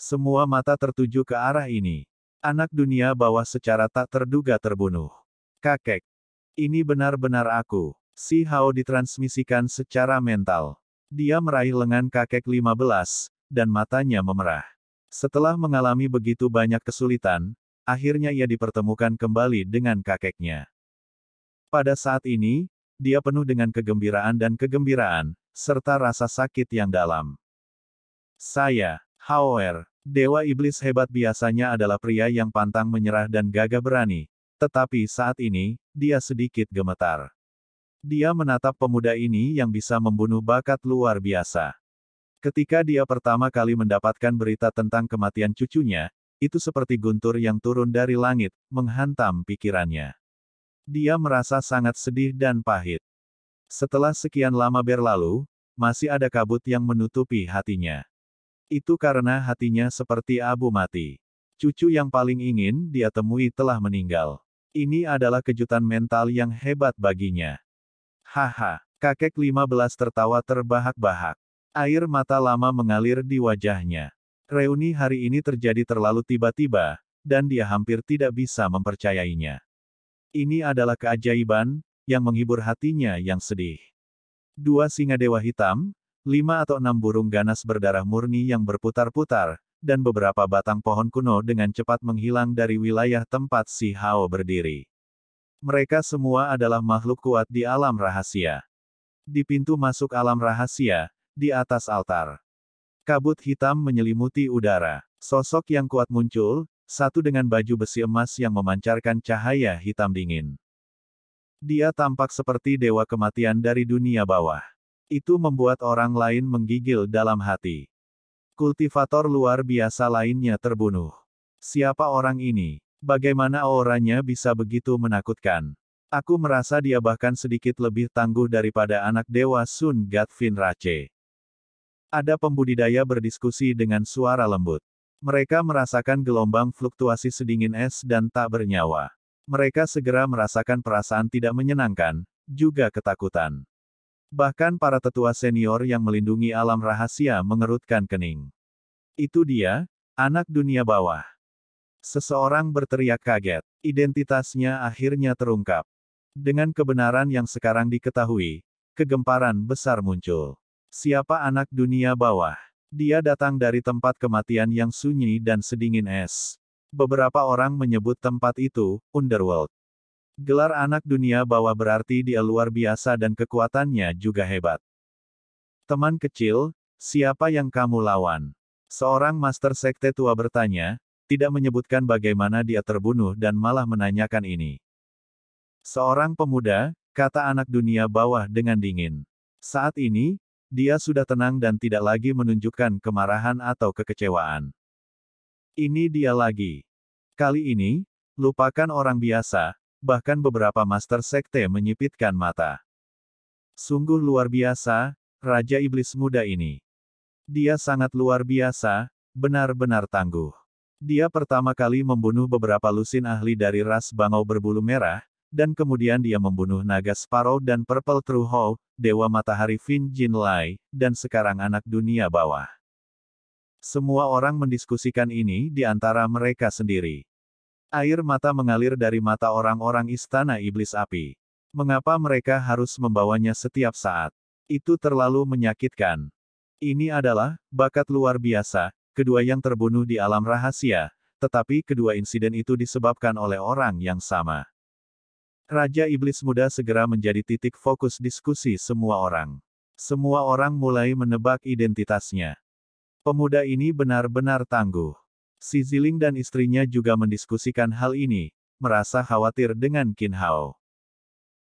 Semua mata tertuju ke arah ini. Anak dunia bawah secara tak terduga terbunuh. Kakek. Ini benar-benar aku. Si Hao ditransmisikan secara mental. Dia meraih lengan kakek 15, dan matanya memerah. Setelah mengalami begitu banyak kesulitan, akhirnya ia dipertemukan kembali dengan kakeknya. Pada saat ini, dia penuh dengan kegembiraan, serta rasa sakit yang dalam. Saya, Hao-er, Dewa Iblis hebat biasanya adalah pria yang pantang menyerah dan gagah berani, tetapi saat ini, dia sedikit gemetar. Dia menatap pemuda ini yang bisa membunuh bakat luar biasa. Ketika dia pertama kali mendapatkan berita tentang kematian cucunya, itu seperti guntur yang turun dari langit, menghantam pikirannya. Dia merasa sangat sedih dan pahit. Setelah sekian lama berlalu, masih ada kabut yang menutupi hatinya. Itu karena hatinya seperti abu mati. Cucu yang paling ingin dia temui telah meninggal. Ini adalah kejutan mental yang hebat baginya. Haha, kakek 15 tertawa terbahak-bahak. Air mata lama mengalir di wajahnya. Reuni hari ini terjadi terlalu tiba-tiba, dan dia hampir tidak bisa mempercayainya. Ini adalah keajaiban, yang menghibur hatinya yang sedih. 2 singa dewa hitam, 5 atau 6 burung ganas berdarah murni yang berputar-putar, dan beberapa batang pohon kuno dengan cepat menghilang dari wilayah tempat si Hao berdiri. Mereka semua adalah makhluk kuat di alam rahasia. Di pintu masuk alam rahasia, di atas altar. Kabut hitam menyelimuti udara. Sosok yang kuat muncul, satu dengan baju besi emas yang memancarkan cahaya hitam dingin. Dia tampak seperti dewa kematian dari dunia bawah. Itu membuat orang lain menggigil dalam hati. Kultivator luar biasa lainnya terbunuh. Siapa orang ini? Bagaimana auranya bisa begitu menakutkan? Aku merasa dia bahkan sedikit lebih tangguh daripada anak dewa Sun Gatvin Rache. Ada pembudidaya berdiskusi dengan suara lembut. Mereka merasakan gelombang fluktuasi sedingin es dan tak bernyawa. Mereka segera merasakan perasaan tidak menyenangkan, juga ketakutan. Bahkan para tetua senior yang melindungi alam rahasia mengerutkan kening. Itu dia, anak dunia bawah. Seseorang berteriak kaget. Identitasnya akhirnya terungkap. Dengan kebenaran yang sekarang diketahui, kegemparan besar muncul. Siapa anak dunia bawah? Dia datang dari tempat kematian yang sunyi dan sedingin es. Beberapa orang menyebut tempat itu Underworld. Gelar anak dunia bawah berarti dia luar biasa dan kekuatannya juga hebat. Teman kecil, siapa yang kamu lawan? Seorang master sekte tua bertanya, tidak menyebutkan bagaimana dia terbunuh dan malah menanyakan ini. Seorang pemuda, kata anak dunia bawah dengan dingin. Saat ini, dia sudah tenang dan tidak lagi menunjukkan kemarahan atau kekecewaan. Ini dia lagi. Kali ini, lupakan orang biasa, bahkan beberapa master sekte menyipitkan mata. Sungguh luar biasa, Raja Iblis muda ini. Dia sangat luar biasa, benar-benar tangguh. Dia pertama kali membunuh beberapa lusin ahli dari ras bangau berbulu merah, dan kemudian dia membunuh naga Sparrow dan Purple True Hawk, dewa matahari Fin Jin Lai, dan sekarang anak dunia bawah. Semua orang mendiskusikan ini di antara mereka sendiri. Air mata mengalir dari mata orang-orang istana iblis api. Mengapa mereka harus membawanya setiap saat? Itu terlalu menyakitkan. Ini adalah bakat luar biasa, kedua yang terbunuh di alam rahasia, tetapi kedua insiden itu disebabkan oleh orang yang sama. Raja Iblis Muda segera menjadi titik fokus diskusi semua orang. Semua orang mulai menebak identitasnya. Pemuda ini benar-benar tangguh. Si Ziling dan istrinya juga mendiskusikan hal ini, merasa khawatir dengan Qin Hao.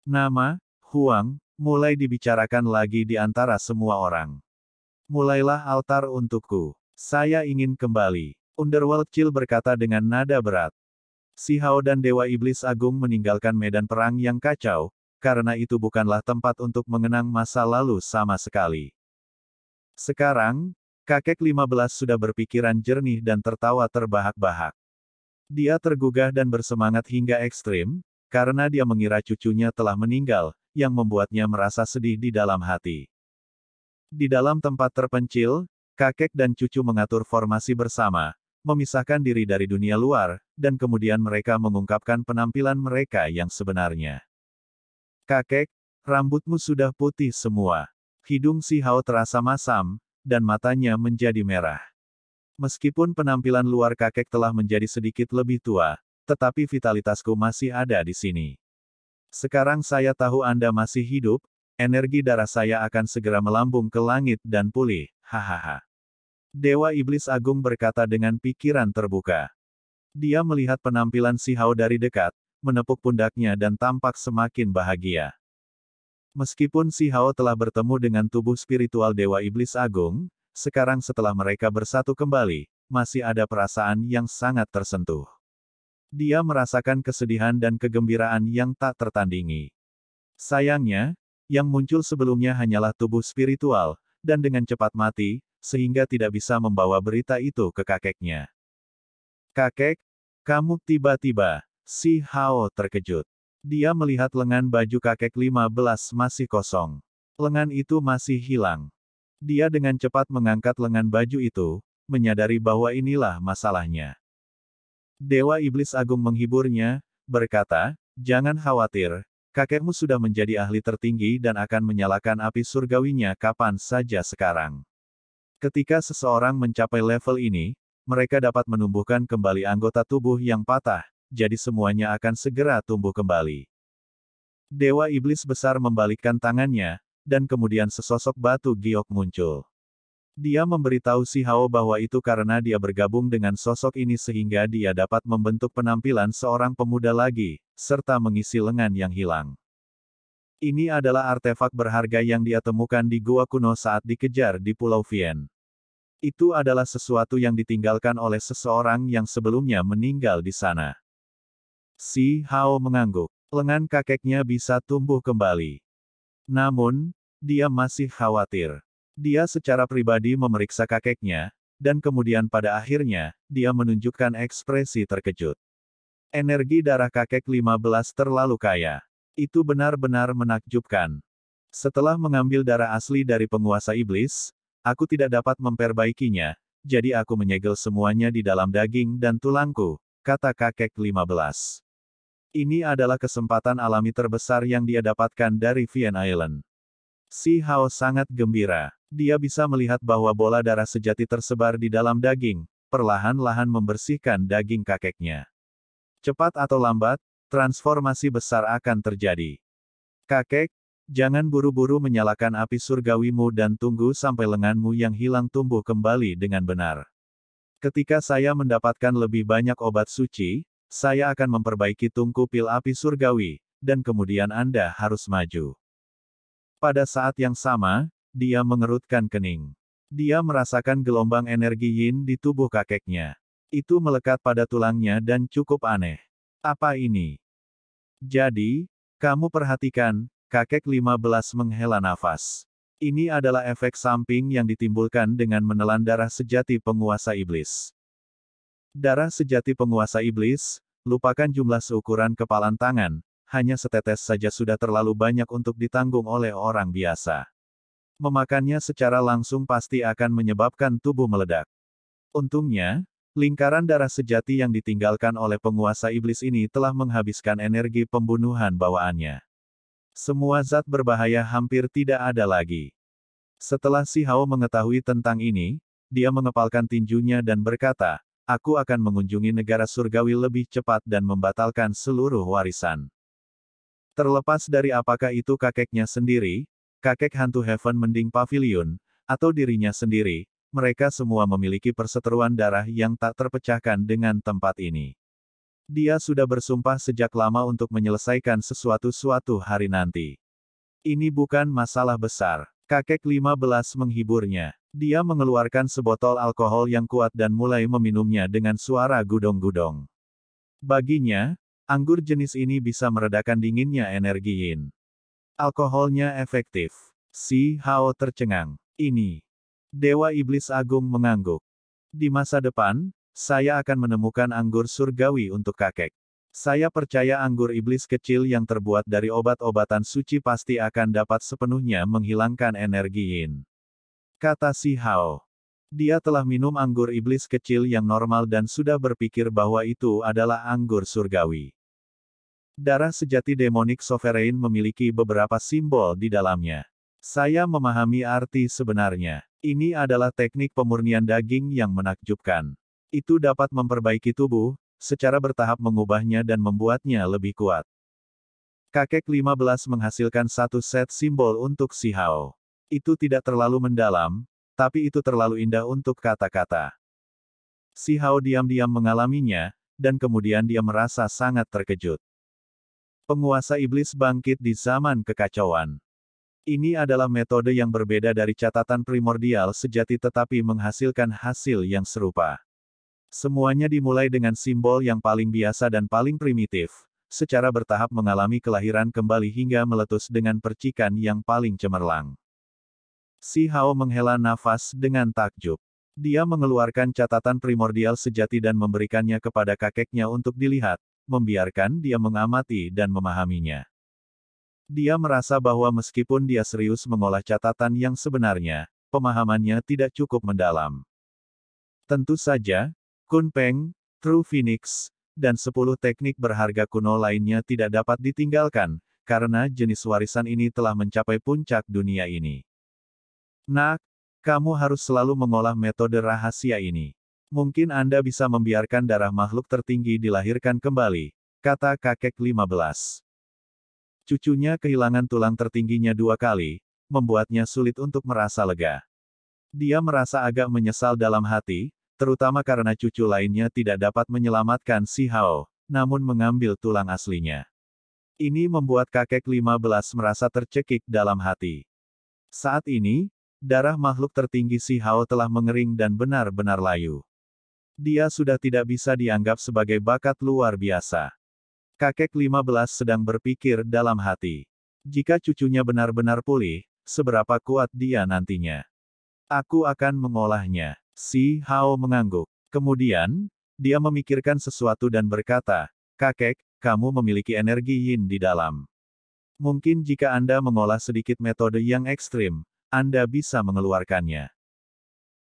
Nama, Huang, mulai dibicarakan lagi di antara semua orang. Mulailah altar untukku. Saya ingin kembali. Underworld Chill berkata dengan nada berat. Si Hao dan Dewa Iblis Agung meninggalkan medan perang yang kacau, karena itu bukanlah tempat untuk mengenang masa lalu sama sekali. Sekarang, kakek 15 sudah berpikiran jernih dan tertawa terbahak-bahak. Dia tergugah dan bersemangat hingga ekstrim, karena dia mengira cucunya telah meninggal, yang membuatnya merasa sedih di dalam hati. Di dalam tempat terpencil, Kakek dan cucu mengatur formasi bersama, memisahkan diri dari dunia luar, dan kemudian mereka mengungkapkan penampilan mereka yang sebenarnya. Kakek, rambutmu sudah putih semua. Hidung si Hao terasa masam, dan matanya menjadi merah. Meskipun penampilan luar kakek telah menjadi sedikit lebih tua, tetapi vitalitasku masih ada di sini. Sekarang saya tahu Anda masih hidup, energi darah saya akan segera melambung ke langit dan pulih, hahaha. Dewa Iblis Agung berkata dengan pikiran terbuka. Dia melihat penampilan si Hao dari dekat, menepuk pundaknya dan tampak semakin bahagia. Meskipun si Hao telah bertemu dengan tubuh spiritual Dewa Iblis Agung, sekarang setelah mereka bersatu kembali, masih ada perasaan yang sangat tersentuh. Dia merasakan kesedihan dan kegembiraan yang tak tertandingi. Sayangnya, yang muncul sebelumnya hanyalah tubuh spiritual, dan dengan cepat mati, sehingga tidak bisa membawa berita itu ke kakeknya. Kakek, kamu tiba-tiba. Si Hao terkejut. Dia melihat lengan baju kakek 15 masih kosong. Lengan itu masih hilang. Dia dengan cepat mengangkat lengan baju itu, menyadari bahwa inilah masalahnya. Dewa Iblis Agung menghiburnya, berkata, jangan khawatir, kakekmu sudah menjadi ahli tertinggi dan akan menyalakan api surgawinya kapan saja sekarang. Ketika seseorang mencapai level ini, mereka dapat menumbuhkan kembali anggota tubuh yang patah, jadi semuanya akan segera tumbuh kembali. Dewa Iblis Besar membalikkan tangannya, dan kemudian sesosok batu giok muncul. Dia memberitahu si Hao bahwa itu karena dia bergabung dengan sosok ini sehingga dia dapat membentuk penampilan seorang pemuda lagi, serta mengisi lengan yang hilang. Ini adalah artefak berharga yang dia temukan di gua kuno saat dikejar di Pulau Vien. Itu adalah sesuatu yang ditinggalkan oleh seseorang yang sebelumnya meninggal di sana. Si Hao mengangguk. Lengan kakeknya bisa tumbuh kembali. Namun, dia masih khawatir. Dia secara pribadi memeriksa kakeknya, dan kemudian pada akhirnya, dia menunjukkan ekspresi terkejut. Energi darah kakek 15 terlalu kaya. Itu benar-benar menakjubkan. Setelah mengambil darah asli dari penguasa iblis, aku tidak dapat memperbaikinya, jadi aku menyegel semuanya di dalam daging dan tulangku, kata kakek 15. Ini adalah kesempatan alami terbesar yang dia dapatkan dari Vien Island. Si Hao sangat gembira. Dia bisa melihat bahwa bola darah sejati tersebar di dalam daging, perlahan-lahan membersihkan daging kakeknya. Cepat atau lambat, transformasi besar akan terjadi. Kakek, jangan buru-buru menyalakan api surgawimu dan tunggu sampai lenganmu yang hilang tumbuh kembali dengan benar. Ketika saya mendapatkan lebih banyak obat suci, saya akan memperbaiki tungku pil api surgawi, dan kemudian Anda harus maju. Pada saat yang sama, dia mengerutkan kening. Dia merasakan gelombang energi yin di tubuh kakeknya. Itu melekat pada tulangnya dan cukup aneh. Apa ini? Jadi, kamu perhatikan, kakek 15 menghela nafas. Ini adalah efek samping yang ditimbulkan dengan menelan darah sejati penguasa iblis. Darah sejati penguasa iblis, lupakan jumlah seukuran kepalan tangan, hanya setetes saja sudah terlalu banyak untuk ditanggung oleh orang biasa. Memakannya secara langsung pasti akan menyebabkan tubuh meledak. Untungnya, lingkaran darah sejati yang ditinggalkan oleh penguasa iblis ini telah menghabiskan energi pembunuhan bawaannya. Semua zat berbahaya hampir tidak ada lagi. Setelah si Hao mengetahui tentang ini, dia mengepalkan tinjunya dan berkata, aku akan mengunjungi negara surgawi lebih cepat dan membatalkan seluruh warisan. Terlepas dari apakah itu kakeknya sendiri, kakek hantu Heaven Mending Pavilion, atau dirinya sendiri, mereka semua memiliki perseteruan darah yang tak terpecahkan dengan tempat ini. Dia sudah bersumpah sejak lama untuk menyelesaikan suatu hari nanti. Ini bukan masalah besar. Kakek 15 menghiburnya. Dia mengeluarkan sebotol alkohol yang kuat dan mulai meminumnya dengan suara gudong-gudong. Baginya, anggur jenis ini bisa meredakan dinginnya energi yin. Alkoholnya efektif. Si Hao tercengang. Ini. Dewa Iblis Agung mengangguk. Di masa depan, saya akan menemukan anggur surgawi untuk kakek. Saya percaya anggur iblis kecil yang terbuat dari obat-obatan suci pasti akan dapat sepenuhnya menghilangkan energi yin. Kata si Hao. Dia telah minum anggur iblis kecil yang normal dan sudah berpikir bahwa itu adalah anggur surgawi. Darah sejati Demonic Sovereign memiliki beberapa simbol di dalamnya. Saya memahami arti sebenarnya. Ini adalah teknik pemurnian daging yang menakjubkan. Itu dapat memperbaiki tubuh, secara bertahap mengubahnya dan membuatnya lebih kuat. Kakek 15 menghasilkan satu set simbol untuk Si Hao. Itu tidak terlalu mendalam, tapi itu terlalu indah untuk kata-kata. Si Hao diam-diam mengalaminya, dan kemudian dia merasa sangat terkejut. Penguasa iblis bangkit di zaman kekacauan. Ini adalah metode yang berbeda dari catatan primordial sejati tetapi menghasilkan hasil yang serupa. Semuanya dimulai dengan simbol yang paling biasa dan paling primitif, secara bertahap mengalami kelahiran kembali hingga meletus dengan percikan yang paling cemerlang. Si Hao menghela nafas dengan takjub. Dia mengeluarkan catatan primordial sejati dan memberikannya kepada kakeknya untuk dilihat, membiarkan dia mengamati dan memahaminya. Dia merasa bahwa meskipun dia serius mengolah catatan yang sebenarnya, pemahamannya tidak cukup mendalam. Tentu saja, Kunpeng, True Phoenix, dan 10 teknik berharga kuno lainnya tidak dapat ditinggalkan, karena jenis warisan ini telah mencapai puncak dunia ini. Nak, kamu harus selalu mengolah metode rahasia ini. Mungkin Anda bisa membiarkan darah makhluk tertinggi dilahirkan kembali, kata kakek 15. Cucunya kehilangan tulang tertingginya 2 kali, membuatnya sulit untuk merasa lega. Dia merasa agak menyesal dalam hati, terutama karena cucu lainnya tidak dapat menyelamatkan Si Hao, namun mengambil tulang aslinya. Ini membuat kakek 15 merasa tercekik dalam hati. Saat ini, darah makhluk tertinggi Si Hao telah mengering dan benar-benar layu. Dia sudah tidak bisa dianggap sebagai bakat luar biasa. Kakek 15 sedang berpikir dalam hati. Jika cucunya benar-benar pulih, seberapa kuat dia nantinya? Aku akan mengolahnya. Si Hao mengangguk. Kemudian, dia memikirkan sesuatu dan berkata, kakek, kamu memiliki energi yin di dalam. Mungkin jika Anda mengolah sedikit metode yang ekstrim, Anda bisa mengeluarkannya.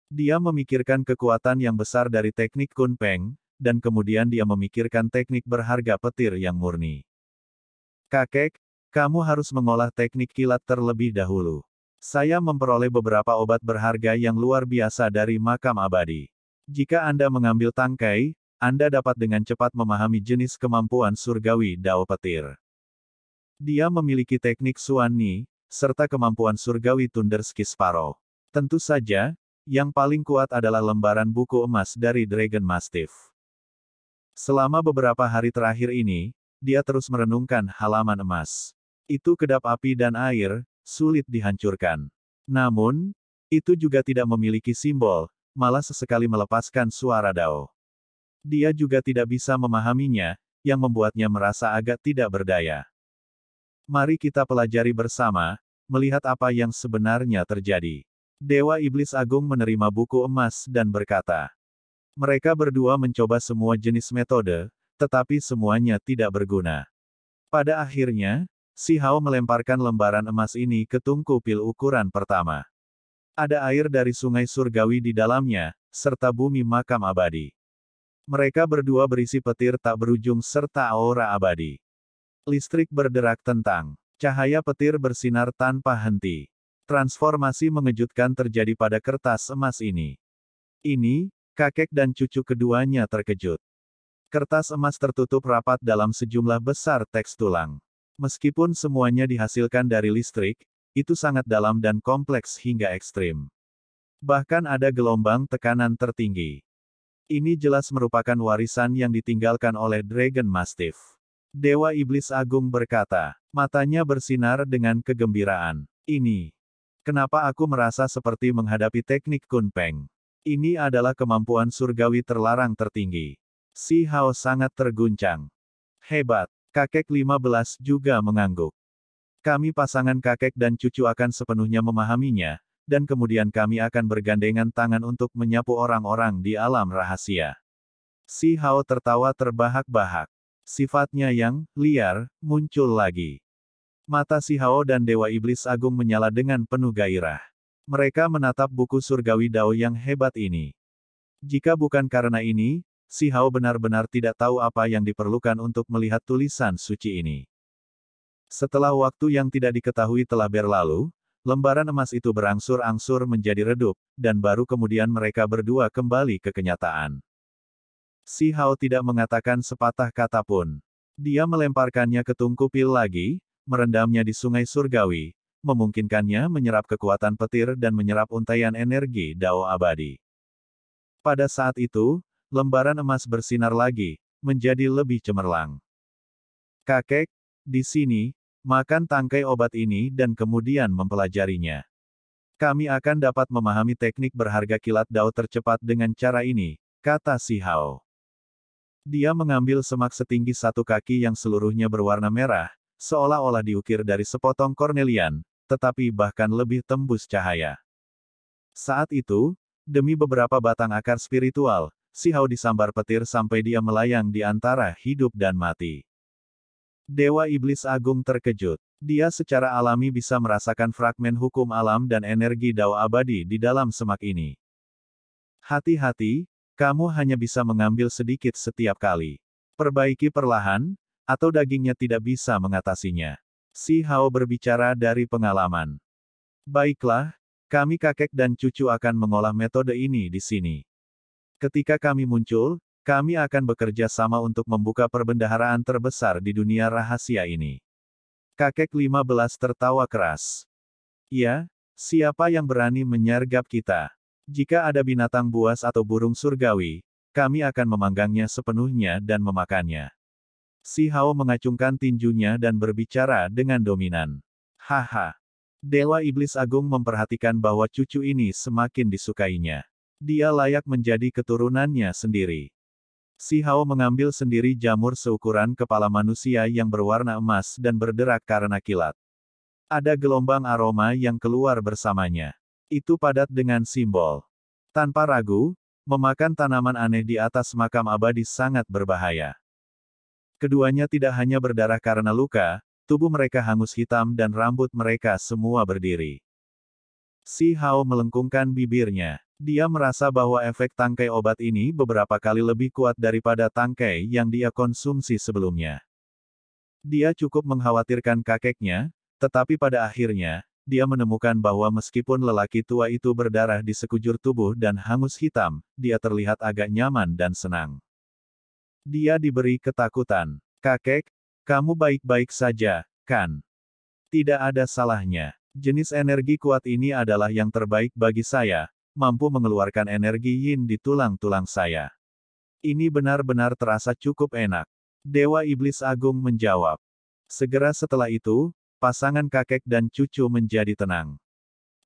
Dia memikirkan kekuatan yang besar dari teknik Kunpeng, dan kemudian dia memikirkan teknik berharga petir yang murni. Kakek, kamu harus mengolah teknik kilat terlebih dahulu. Saya memperoleh beberapa obat berharga yang luar biasa dari makam abadi. Jika Anda mengambil tangkai, Anda dapat dengan cepat memahami jenis kemampuan surgawi Dao Petir. Dia memiliki teknik Xuan Ni, serta kemampuan surgawi Thunderski Sparrow. Tentu saja, yang paling kuat adalah lembaran buku emas dari Dragon Mastiff. Selama beberapa hari terakhir ini, dia terus merenungkan halaman emas. Itu kedap api dan air, sulit dihancurkan. Namun, itu juga tidak memiliki simbol, malah sesekali melepaskan suara Dao. Dia juga tidak bisa memahaminya, yang membuatnya merasa agak tidak berdaya. Mari kita pelajari bersama, melihat apa yang sebenarnya terjadi. Dewa Iblis Agung menerima buku emas dan berkata, mereka berdua mencoba semua jenis metode, tetapi semuanya tidak berguna. Pada akhirnya, Si Hao melemparkan lembaran emas ini ke tungku pil ukuran pertama. Ada air dari sungai surgawi di dalamnya, serta bumi makam abadi. Mereka berdua berisi petir tak berujung serta aura abadi. Listrik berderak tentang. Cahaya petir bersinar tanpa henti. Transformasi mengejutkan terjadi pada kertas emas ini. Ini, kakek dan cucu keduanya terkejut. Kertas emas tertutup rapat dalam sejumlah besar teks tulang. Meskipun semuanya dihasilkan dari listrik, itu sangat dalam dan kompleks hingga ekstrim. Bahkan ada gelombang tekanan tertinggi. Ini jelas merupakan warisan yang ditinggalkan oleh Dragon Mastiff. Dewa Iblis Agung berkata, matanya bersinar dengan kegembiraan. Ini. Kenapa aku merasa seperti menghadapi teknik Kunpeng? Ini adalah kemampuan surgawi terlarang tertinggi. Si Hao sangat terguncang. Hebat. Kakek 15 juga mengangguk. Kami pasangan kakek dan cucu akan sepenuhnya memahaminya, dan kemudian kami akan bergandengan tangan untuk menyapu orang-orang di alam rahasia. Si Hao tertawa terbahak-bahak. Sifatnya yang liar muncul lagi. Mata Si Hao dan Dewa Iblis Agung menyala dengan penuh gairah. Mereka menatap buku surgawi Dao yang hebat ini. Jika bukan karena ini, Si Hao benar-benar tidak tahu apa yang diperlukan untuk melihat tulisan suci ini. Setelah waktu yang tidak diketahui telah berlalu, lembaran emas itu berangsur-angsur menjadi redup, dan baru kemudian mereka berdua kembali ke kenyataan. Si Hao tidak mengatakan sepatah kata pun. Dia melemparkannya ke tungku pil lagi, merendamnya di sungai surgawi, memungkinkannya menyerap kekuatan petir dan menyerap untaian energi Dao abadi. Pada saat itu, lembaran emas bersinar lagi, menjadi lebih cemerlang. Kakek, di sini, makan tangkai obat ini dan kemudian mempelajarinya. Kami akan dapat memahami teknik berharga kilat Dao tercepat dengan cara ini, kata Si Hao. Dia mengambil semak setinggi 1 kaki yang seluruhnya berwarna merah, seolah-olah diukir dari sepotong kornelian, tetapi bahkan lebih tembus cahaya. Saat itu, demi beberapa batang akar spiritual, Si Hao disambar petir sampai dia melayang di antara hidup dan mati. Dewa Iblis Agung terkejut. Dia secara alami bisa merasakan fragmen hukum alam dan energi Dao abadi di dalam semak ini. Hati-hati, kamu hanya bisa mengambil sedikit setiap kali. Perbaiki perlahan, atau dagingnya tidak bisa mengatasinya. Si Hao berbicara dari pengalaman. Baiklah, kami kakek dan cucu akan mengolah metode ini di sini. Ketika kami muncul, kami akan bekerja sama untuk membuka perbendaharaan terbesar di dunia rahasia ini. Kakek 15 tertawa keras. Ya, siapa yang berani menyergap kita? Jika ada binatang buas atau burung surgawi, kami akan memanggangnya sepenuhnya dan memakannya. Si Hao mengacungkan tinjunya dan berbicara dengan dominan. Haha. Dewa Iblis Agung memperhatikan bahwa cucu ini semakin disukainya. Dia layak menjadi keturunannya sendiri. Si Hao mengambil sendiri jamur seukuran kepala manusia yang berwarna emas dan berderak karena kilat. Ada gelombang aroma yang keluar bersamanya. Itu padat dengan simbol. Tanpa ragu, memakan tanaman aneh di atas makam abadi sangat berbahaya. Keduanya tidak hanya berdarah karena luka, tubuh mereka hangus hitam dan rambut mereka semua berdiri. Si Hao melengkungkan bibirnya. Dia merasa bahwa efek tangkai obat ini beberapa kali lebih kuat daripada tangkai yang dia konsumsi sebelumnya. Dia cukup mengkhawatirkan kakeknya, tetapi pada akhirnya, dia menemukan bahwa meskipun lelaki tua itu berdarah di sekujur tubuh dan hangus hitam, dia terlihat agak nyaman dan senang. Dia diberi ketakutan. Kakek, kamu baik-baik saja, kan? Tidak ada salahnya. Jenis energi kuat ini adalah yang terbaik bagi saya, mampu mengeluarkan energi yin di tulang-tulang saya. Ini benar-benar terasa cukup enak. Dewa Iblis Agung menjawab. Segera setelah itu, pasangan kakek dan cucu menjadi tenang.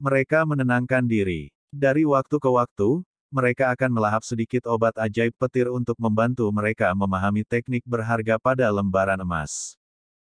Mereka menenangkan diri. Dari waktu ke waktu, mereka akan melahap sedikit obat ajaib petir untuk membantu mereka memahami teknik berharga pada lembaran emas.